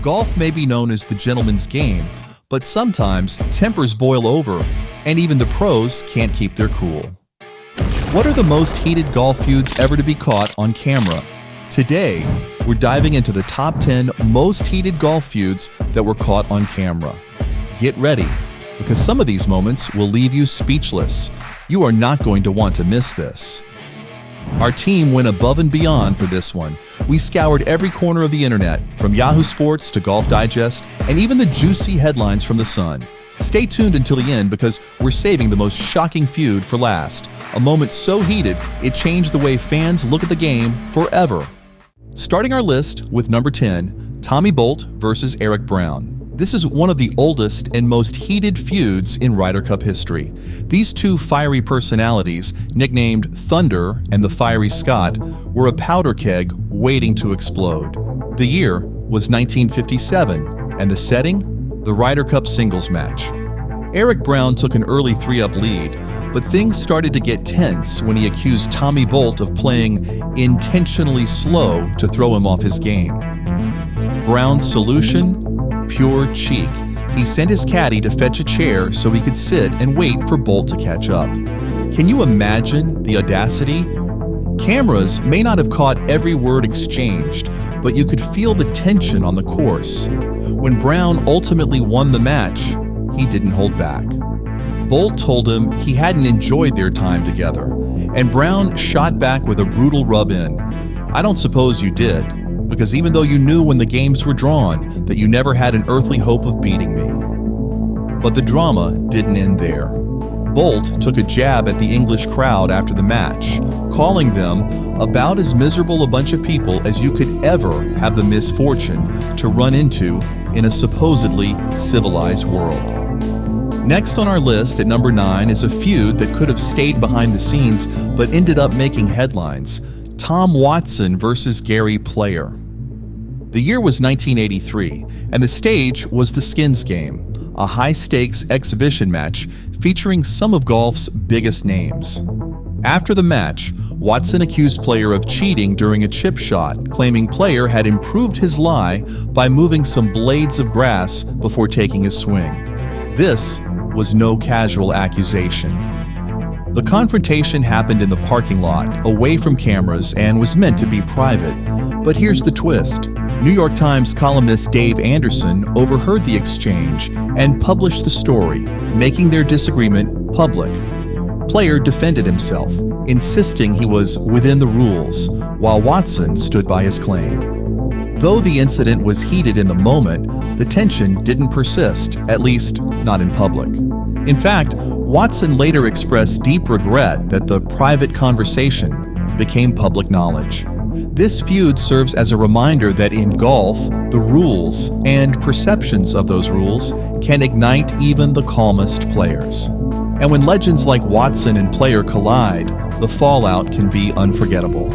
Golf may be known as the gentleman's game, but sometimes tempers boil over, and even the pros can't keep their cool. What are the most heated golf feuds ever to be caught on camera? Today, we're diving into the top 10 most heated golf feuds that were caught on camera. Get ready, because some of these moments will leave you speechless. You are not going to want to miss this. Our team went above and beyond for this one. We scoured every corner of the internet, from Yahoo Sports to Golf Digest, and even the juicy headlines from The Sun. Stay tuned until the end because we're saving the most shocking feud for last. A moment so heated, it changed the way fans look at the game forever. Starting our list with number 10, Tommy Bolt versus Eric Brown. This is one of the oldest and most heated feuds in Ryder Cup history. These two fiery personalities, nicknamed Thunder and the Fiery Scot, were a powder keg waiting to explode. The year was 1957, and the setting? The Ryder Cup singles match. Eric Brown took an early 3-up lead, but things started to get tense when he accused Tommy Bolt of playing intentionally slow to throw him off his game. Brown's solution? Pure cheek. He sent his caddy to fetch a chair so he could sit and wait for Bolt to catch up. Can you imagine the audacity? Cameras may not have caught every word exchanged, but you could feel the tension on the course. When Brown ultimately won the match, he didn't hold back. Bolt told him he hadn't enjoyed their time together, and Brown shot back with a brutal rub-in. "I don't suppose you did. Because even though you knew when the games were drawn that you never had an earthly hope of beating me." But the drama didn't end there. Bolt took a jab at the English crowd after the match, calling them about as miserable a bunch of people as you could ever have the misfortune to run into in a supposedly civilized world. Next on our list at number 9 is a feud that could have stayed behind the scenes but ended up making headlines. Tom Watson versus Gary Player. The year was 1983, and the stage was the Skins Game, a high-stakes exhibition match featuring some of golf's biggest names. After the match, Watson accused Player of cheating during a chip shot, claiming Player had improved his lie by moving some blades of grass before taking his swing. This was no casual accusation. The confrontation happened in the parking lot, away from cameras, and was meant to be private. But here's the twist. New York Times columnist Dave Anderson overheard the exchange and published the story, making their disagreement public. Player defended himself, insisting he was within the rules, while Watson stood by his claim. Though the incident was heated in the moment, the tension didn't persist, at least not in public. In fact, Watson later expressed deep regret that the private conversation became public knowledge. This feud serves as a reminder that in golf, the rules and perceptions of those rules can ignite even the calmest players. And when legends like Watson and Player collide, the fallout can be unforgettable.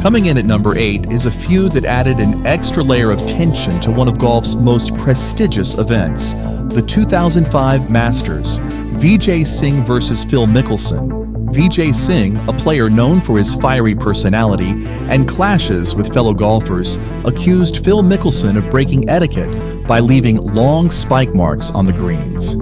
Coming in at number 8 is a feud that added an extra layer of tension to one of golf's most prestigious events, the 2005 Masters, Vijay Singh versus Phil Mickelson. Vijay Singh, a player known for his fiery personality and clashes with fellow golfers, accused Phil Mickelson of breaking etiquette by leaving long spike marks on the greens.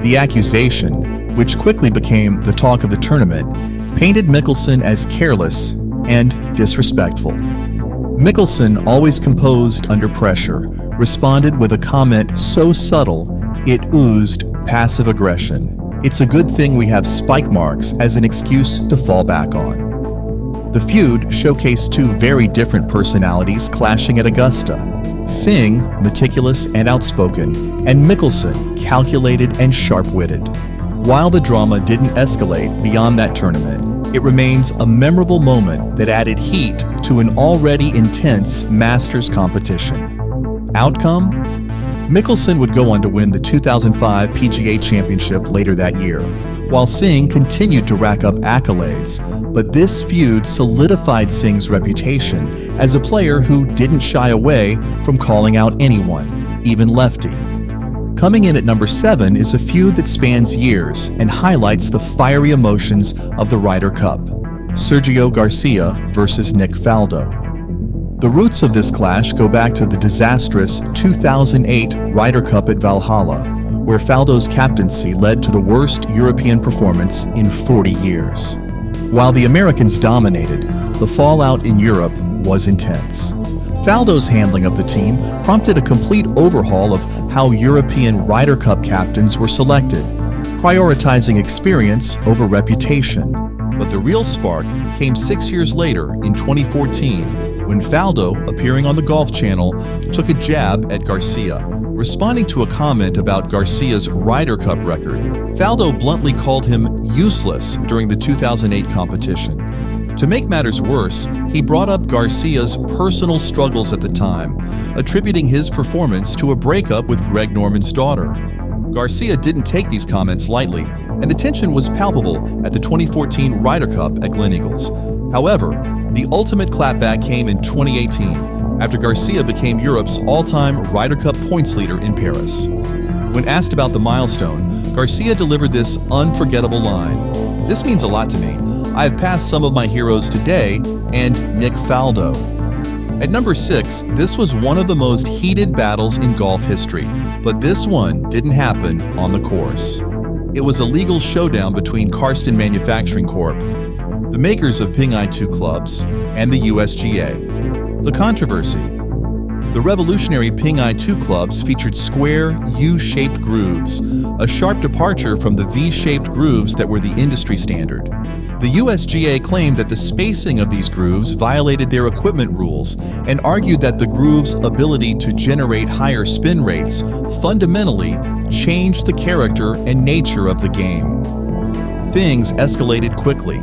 The accusation, which quickly became the talk of the tournament, painted Mickelson as careless and disrespectful. Mickelson, always composed under pressure, responded with a comment so subtle it oozed passive aggression. "It's a good thing we have spike marks as an excuse to fall back on." The feud showcased two very different personalities clashing at Augusta. Singh, meticulous and outspoken, and Mickelson, calculated and sharp-witted. While the drama didn't escalate beyond that tournament, it remains a memorable moment that added heat to an already intense Masters competition. Outcome? Mickelson would go on to win the 2005 PGA Championship later that year, while Singh continued to rack up accolades, but this feud solidified Singh's reputation as a player who didn't shy away from calling out anyone, even lefty. Coming in at number 7 is a feud that spans years and highlights the fiery emotions of the Ryder Cup, Sergio Garcia versus Nick Faldo. The roots of this clash go back to the disastrous 2008 Ryder Cup at Valhalla, where Feuds' captaincy led to the worst European performance in 40 years. While the Americans dominated, the fallout in Europe was intense. Feuds' handling of the team prompted a complete overhaul of how European Ryder Cup captains were selected, prioritizing experience over reputation. But the real spark came 6 years later in 2014, when Feuds, appearing on the Golf Channel, took a jab at Garcia. Responding to a comment about Garcia's Ryder Cup record, Feuds bluntly called him useless during the 2008 competition. To make matters worse, he brought up Garcia's personal struggles at the time, attributing his performance to a breakup with Greg Norman's daughter. Garcia didn't take these comments lightly, and the tension was palpable at the 2014 Ryder Cup at Gleneagles. However, the ultimate clapback came in 2018, after Garcia became Europe's all-time Ryder Cup points leader in Paris. When asked about the milestone, Garcia delivered this unforgettable line: "This means a lot to me. I have passed some of my heroes today, and Nick Faldo." At number 6, this was one of the most heated battles in golf history, but this one didn't happen on the course. It was a legal showdown between Karsten Manufacturing Corp., the makers of Ping Ai 2 clubs, and the USGA. The controversy: the revolutionary Ping Ai 2 clubs featured square, U-shaped grooves, a sharp departure from the V-shaped grooves that were the industry standard. The USGA claimed that the spacing of these grooves violated their equipment rules and argued that the groove's ability to generate higher spin rates fundamentally changed the character and nature of the game. Things escalated quickly.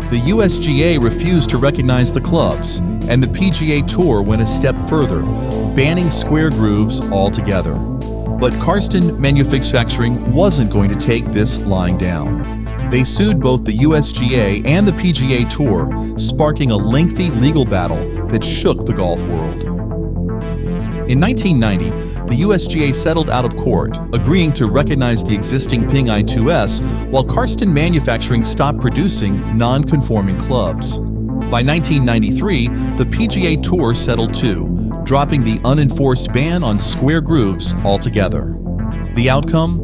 The USGA refused to recognize the clubs, and the PGA Tour went a step further, banning square grooves altogether. But Karsten Manufacturing wasn't going to take this lying down. They sued both the USGA and the PGA Tour, sparking a lengthy legal battle that shook the golf world. In 1990, the USGA settled out of court, agreeing to recognize the existing Ping Ai 2S, while Karsten Manufacturing stopped producing non-conforming clubs. By 1993, the PGA Tour settled too, dropping the unenforced ban on square grooves altogether. The outcome?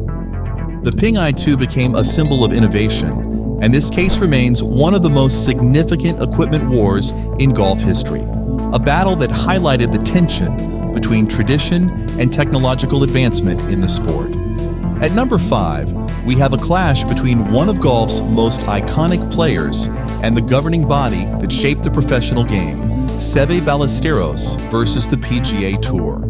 The Ping Ai 2 became a symbol of innovation, and this case remains one of the most significant equipment wars in golf history, a battle that highlighted the tension between tradition and technological advancement in the sport. At number 5, we have a clash between one of golf's most iconic players and the governing body that shaped the professional game, Seve Ballesteros versus the PGA Tour.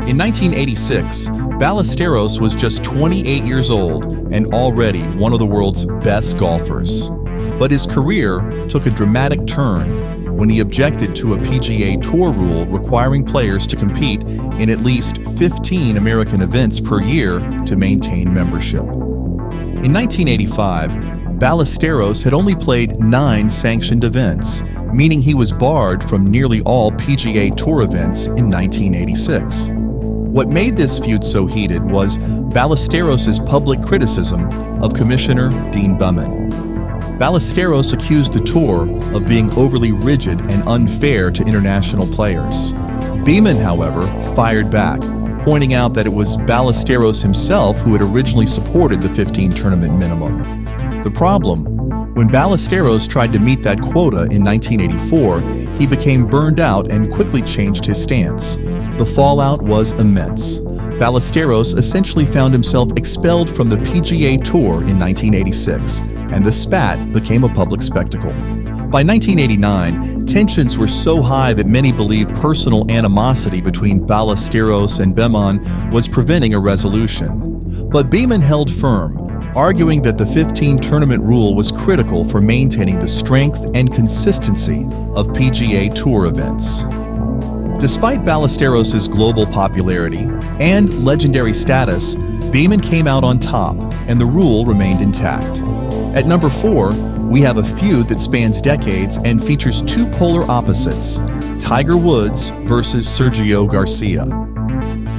In 1986, Ballesteros was just 28 years old and already one of the world's best golfers. But his career took a dramatic turn when he objected to a PGA Tour rule requiring players to compete in at least 15 American events per year to maintain membership. In 1985, Ballesteros had only played 9 sanctioned events, meaning he was barred from nearly all PGA Tour events in 1986. What made this feud so heated was Ballesteros' public criticism of Commissioner Dean Beman. Ballesteros accused the tour of being overly rigid and unfair to international players. Beman, however, fired back, pointing out that it was Ballesteros himself who had originally supported the 15 tournament minimum. The problem: when Ballesteros tried to meet that quota in 1984, he became burned out and quickly changed his stance. The fallout was immense. Ballesteros essentially found himself expelled from the PGA Tour in 1986, and the spat became a public spectacle. By 1989, tensions were so high that many believed personal animosity between Ballesteros and Beman was preventing a resolution. But Beman held firm, arguing that the 15 tournament rule was critical for maintaining the strength and consistency of PGA Tour events. Despite Ballesteros' global popularity and legendary status, Beman came out on top, and the rule remained intact. At number 4, we have a feud that spans decades and features two polar opposites: Tiger Woods versus Sergio Garcia.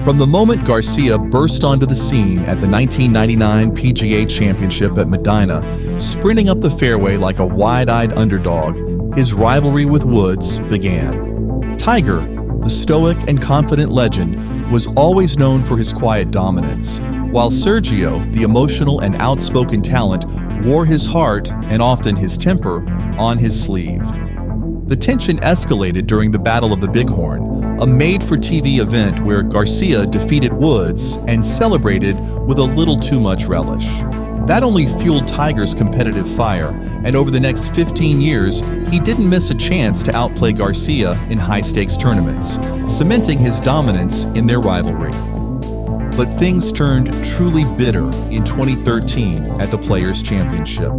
From the moment Garcia burst onto the scene at the 1999 PGA Championship at Medina, sprinting up the fairway like a wide-eyed underdog, his rivalry with Woods began. Tiger, the stoic and confident legend, was always known for his quiet dominance, while Sergio, the emotional and outspoken talent, wore his heart, and often his temper, on his sleeve. The tension escalated during the Battle of the Bighorn, a made-for-TV event where Garcia defeated Woods and celebrated with a little too much relish. That only fueled Tiger's competitive fire, and over the next 15 years, he didn't miss a chance to outplay Garcia in high-stakes tournaments, cementing his dominance in their rivalry. But things turned truly bitter in 2013 at the Players' Championship.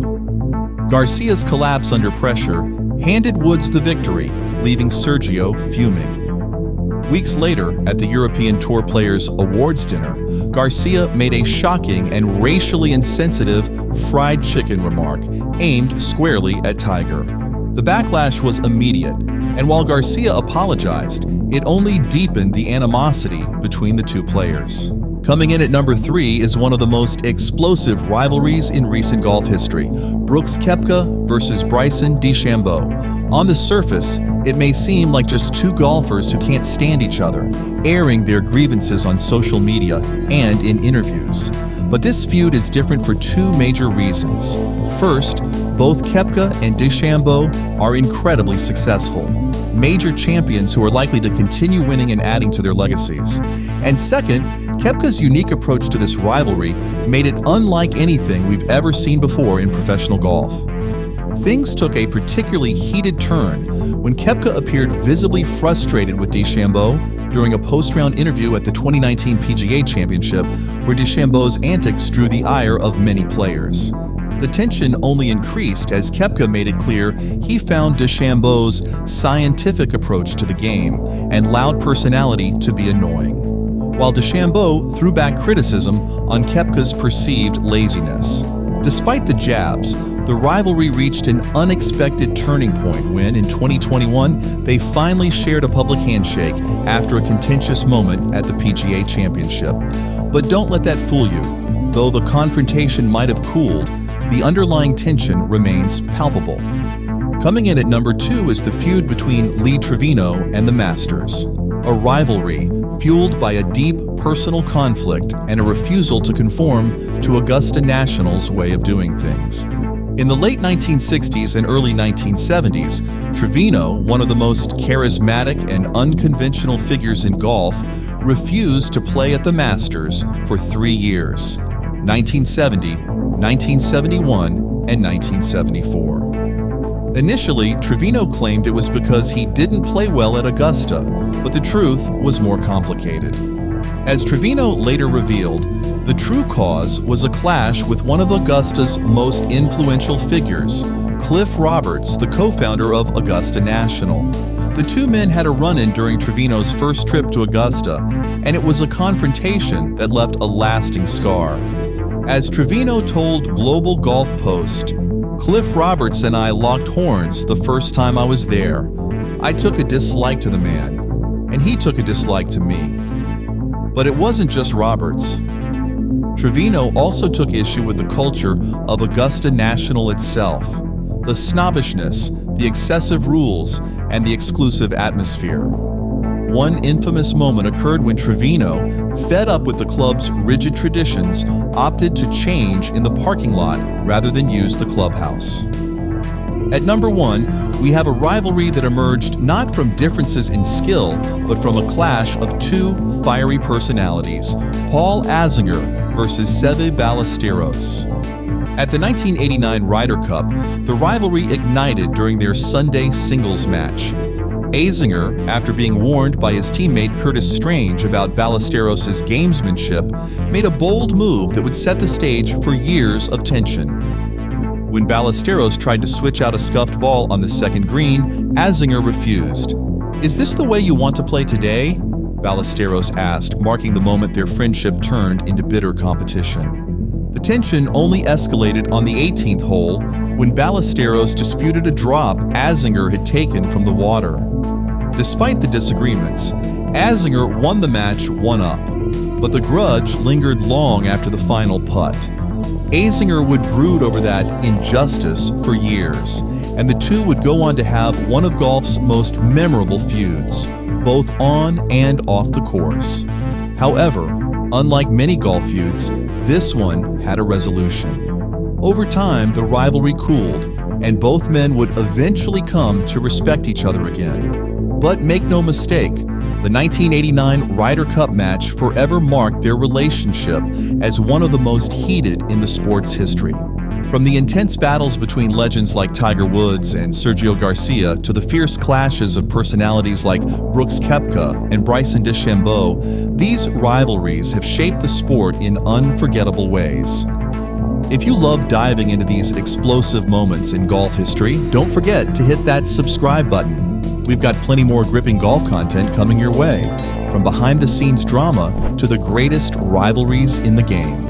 Garcia's collapse under pressure handed Woods the victory, leaving Sergio fuming. Weeks later, at the European Tour Players Awards dinner, Garcia made a shocking and racially insensitive fried chicken remark aimed squarely at Tiger. The backlash was immediate, and while Garcia apologized, it only deepened the animosity between the two players. Coming in at number 3 is one of the most explosive rivalries in recent golf history, Brooks Koepka versus Bryson DeChambeau. On the surface, it may seem like just two golfers who can't stand each other, airing their grievances on social media and in interviews. But this feud is different for two major reasons. First, both Koepka and DeChambeau are incredibly successful, major champions who are likely to continue winning and adding to their legacies. And second, Koepka's unique approach to this rivalry made it unlike anything we've ever seen before in professional golf. Things took a particularly heated turn when Koepka appeared visibly frustrated with DeChambeau during a post-round interview at the 2019 PGA Championship, where DeChambeau's antics drew the ire of many players. The tension only increased as Koepka made it clear he found DeChambeau's scientific approach to the game and loud personality to be annoying, while DeChambeau threw back criticism on Koepka's perceived laziness. Despite the jabs, the rivalry reached an unexpected turning point when, in 2021, they finally shared a public handshake after a contentious moment at the PGA Championship. But don't let that fool you. Though the confrontation might have cooled, the underlying tension remains palpable. Coming in at number 2 is the feud between Lee Trevino and the Masters, a rivalry fueled by a deep personal conflict and a refusal to conform to Augusta National's way of doing things. In the late 1960s and early 1970s, Trevino, one of the most charismatic and unconventional figures in golf, refused to play at the Masters for 3 years: 1970, 1971, and 1974. Initially, Trevino claimed it was because he didn't play well at Augusta, but the truth was more complicated. As Trevino later revealed, the true cause was a clash with one of Augusta's most influential figures, Cliff Roberts, the co-founder of Augusta National. The two men had a run-in during Trevino's first trip to Augusta, and it was a confrontation that left a lasting scar. As Trevino told Global Golf Post, "Cliff Roberts and I locked horns the first time I was there. I took a dislike to the man, and he took a dislike to me." But it wasn't just Roberts. Trevino also took issue with the culture of Augusta National itself, the snobbishness, the excessive rules, and the exclusive atmosphere. One infamous moment occurred when Trevino, fed up with the club's rigid traditions, opted to change in the parking lot rather than use the clubhouse. At number 1, we have a rivalry that emerged not from differences in skill, but from a clash of two fiery personalities, Paul Azinger versus Seve Ballesteros. At the 1989 Ryder Cup, the rivalry ignited during their Sunday singles match. Azinger, after being warned by his teammate Curtis Strange about Ballesteros' gamesmanship, made a bold move that would set the stage for years of tension. When Ballesteros tried to switch out a scuffed ball on the second green, Azinger refused. "Is this the way you want to play today?" Ballesteros asked, marking the moment their friendship turned into bitter competition. The tension only escalated on the 18th hole when Ballesteros disputed a drop Azinger had taken from the water. Despite the disagreements, Azinger won the match 1-up, but the grudge lingered long after the final putt. Azinger would brood over that injustice for years, and the two would go on to have one of golf's most memorable feuds, both on and off the course. However, unlike many golf feuds, this one had a resolution. Over time, the rivalry cooled, and both men would eventually come to respect each other again. But make no mistake, the 1989 Ryder Cup match forever marked their relationship as one of the most heated in the sport's history. From the intense battles between legends like Tiger Woods and Sergio Garcia to the fierce clashes of personalities like Brooks Koepka and Bryson DeChambeau, these rivalries have shaped the sport in unforgettable ways. If you love diving into these explosive moments in golf history, don't forget to hit that subscribe button. We've got plenty more gripping golf content coming your way, from behind-the-scenes drama to the greatest rivalries in the game.